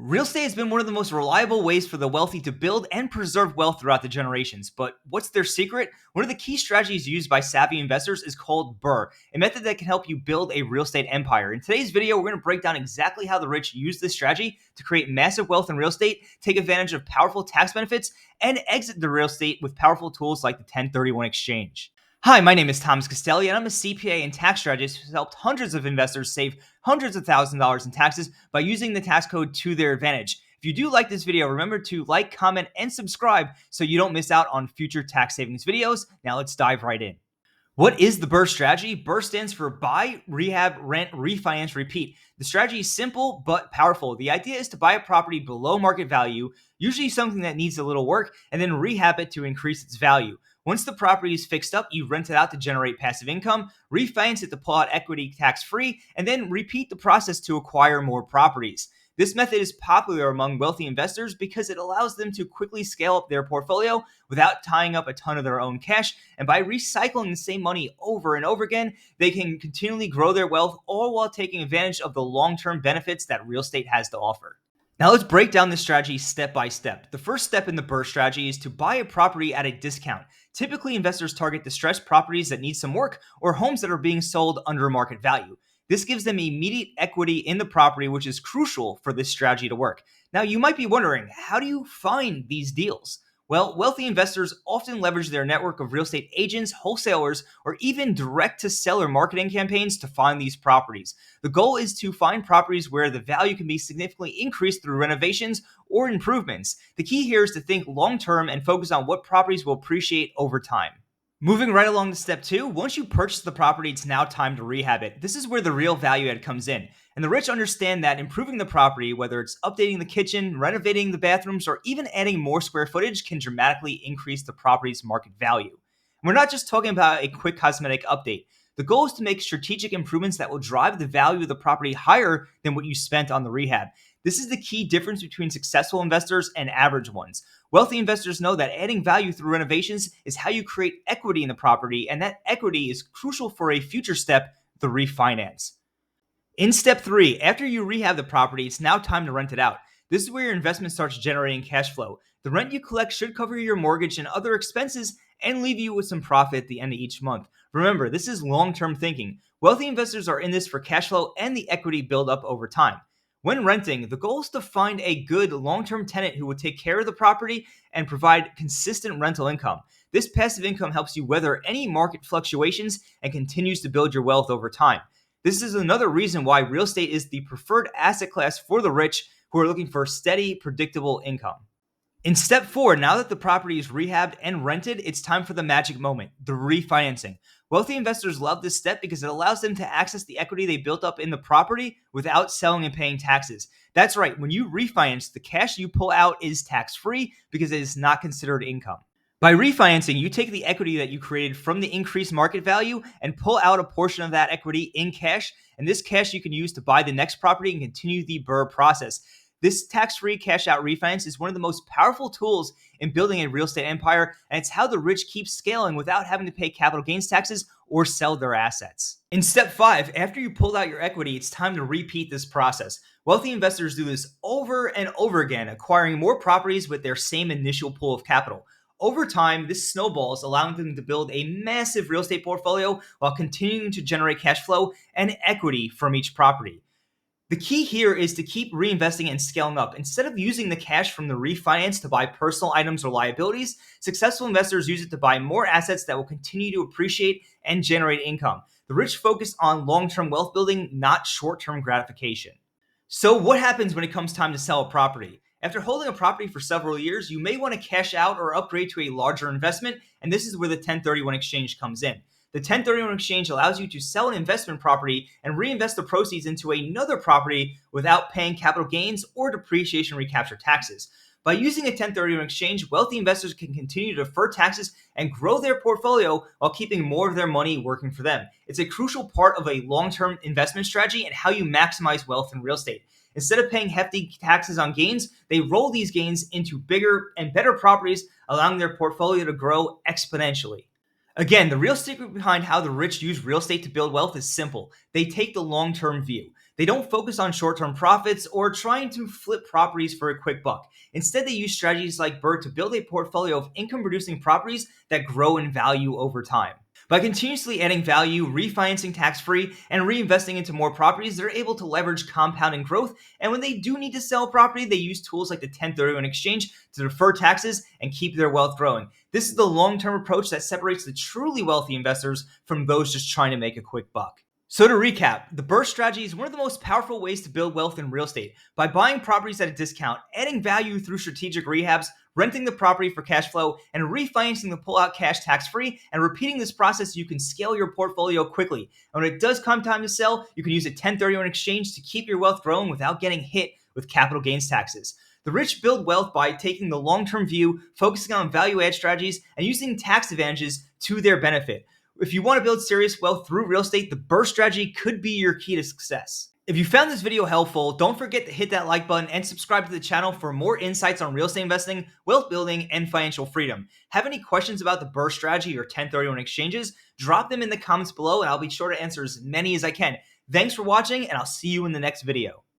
Real estate has been one of the most reliable ways for the wealthy to build and preserve wealth throughout the generations. But what's their secret? One of the key strategies used by savvy investors is called BRRRR, a method that can help you build a real estate empire. In today's video, we're going to break down exactly how the rich use this strategy to create massive wealth in real estate, take advantage of powerful tax benefits, and exit the real estate with powerful tools like the 1031 exchange. Hi, my name is Thomas Castelli, and I'm a CPA and tax strategist who's helped hundreds of investors save hundreds of thousands of dollars in taxes by using the tax code to their advantage. If you do like this video, remember to like, comment, and subscribe so you don't miss out on future tax savings videos. Now let's dive right in. What is the BRRRR strategy? BRRRR stands for buy, rehab, rent, refinance, repeat. The strategy is simple but powerful. The idea is to buy a property below market value, usually something that needs a little work, and then rehab it to increase its value. Once the property is fixed up, you rent it out to generate passive income, refinance it to pull out equity tax-free, and then repeat the process to acquire more properties. This method is popular among wealthy investors because it allows them to quickly scale up their portfolio without tying up a ton of their own cash. And by recycling the same money over and over again, they can continually grow their wealth, all while taking advantage of the long-term benefits that real estate has to offer. Now let's break down this strategy step by step. The first step in the BRRRR strategy is to buy a property at a discount. Typically, investors target distressed properties that need some work or homes that are being sold under market value. This gives them immediate equity in the property, which is crucial for this strategy to work. Now, you might be wondering, how do you find these deals? Well, wealthy investors often leverage their network of real estate agents, wholesalers, or even direct-to-seller marketing campaigns to find these properties. The goal is to find properties where the value can be significantly increased through renovations or improvements. The key here is to think long-term and focus on what properties will appreciate over time. Moving right along to step 2, once you purchase the property, it's now time to rehab it. This is where the real value add comes in. And the rich understand that improving the property, whether it's updating the kitchen, renovating the bathrooms, or even adding more square footage, can dramatically increase the property's market value. And we're not just talking about a quick cosmetic update. The goal is to make strategic improvements that will drive the value of the property higher than what you spent on the rehab. This is the key difference between successful investors and average ones. Wealthy investors know that adding value through renovations is how you create equity in the property, and that equity is crucial for a future step, the refinance. In step 3, after you rehab the property, it's now time to rent it out. This is where your investment starts generating cash flow. The rent you collect should cover your mortgage and other expenses and leave you with some profit at the end of each month. Remember, this is long-term thinking. Wealthy investors are in this for cash flow and the equity build up over time. When renting, the goal is to find a good long-term tenant who will take care of the property and provide consistent rental income. This passive income helps you weather any market fluctuations and continues to build your wealth over time. This is another reason why real estate is the preferred asset class for the rich who are looking for steady, predictable income. In step 4, now that the property is rehabbed and rented, it's time for the magic moment, the refinancing. Wealthy investors love this step because it allows them to access the equity they built up in the property without selling and paying taxes. That's right, when you refinance, the cash you pull out is tax-free because it is not considered income. By refinancing, you take the equity that you created from the increased market value and pull out a portion of that equity in cash, and this cash you can use to buy the next property and continue the BRRRR process. This tax-free cash-out refinance is one of the most powerful tools in building a real estate empire, and it's how the rich keep scaling without having to pay capital gains taxes or sell their assets. In step 5, after you pulled out your equity, it's time to repeat this process. Wealthy investors do this over and over again, acquiring more properties with their same initial pool of capital. Over time, this snowballs, allowing them to build a massive real estate portfolio while continuing to generate cash flow and equity from each property. The key here is to keep reinvesting and scaling up. Instead of using the cash from the refinance to buy personal items or liabilities, successful investors use it to buy more assets that will continue to appreciate and generate income. The rich focus on long-term wealth building, not short-term gratification. So what happens when it comes time to sell a property? After holding a property for several years, you may want to cash out or upgrade to a larger investment, and this is where the 1031 exchange comes in. The 1031 exchange allows you to sell an investment property and reinvest the proceeds into another property without paying capital gains or depreciation recapture taxes. By using a 1031 exchange, wealthy investors can continue to defer taxes and grow their portfolio while keeping more of their money working for them. It's a crucial part of a long-term investment strategy and how you maximize wealth in real estate. Instead of paying hefty taxes on gains, they roll these gains into bigger and better properties, allowing their portfolio to grow exponentially. Again, the real secret behind how the rich use real estate to build wealth is simple. They take the long-term view. They don't focus on short-term profits or trying to flip properties for a quick buck. Instead, they use strategies like BRRRR to build a portfolio of income-producing properties that grow in value over time. By continuously adding value, refinancing tax-free, and reinvesting into more properties, they're able to leverage compounding growth. And when they do need to sell property, they use tools like the 1031 exchange to defer taxes and keep their wealth growing. This is the long-term approach that separates the truly wealthy investors from those just trying to make a quick buck. So to recap, the BRRRR strategy is one of the most powerful ways to build wealth in real estate. By buying properties at a discount, adding value through strategic rehabs, renting the property for cash flow, and refinancing to pull out cash tax-free, and repeating this process, you can scale your portfolio quickly. And when it does come time to sell, you can use a 1031 exchange to keep your wealth growing without getting hit with capital gains taxes. The rich build wealth by taking the long-term view, focusing on value-add strategies, and using tax advantages to their benefit. If you want to build serious wealth through real estate, the BRRRR strategy could be your key to success. If you found this video helpful, don't forget to hit that like button and subscribe to the channel for more insights on real estate investing, wealth building, and financial freedom. Have any questions about the BRRRR strategy or 1031 exchanges? Drop them in the comments below and I'll be sure to answer as many as I can. Thanks for watching, and I'll see you in the next video.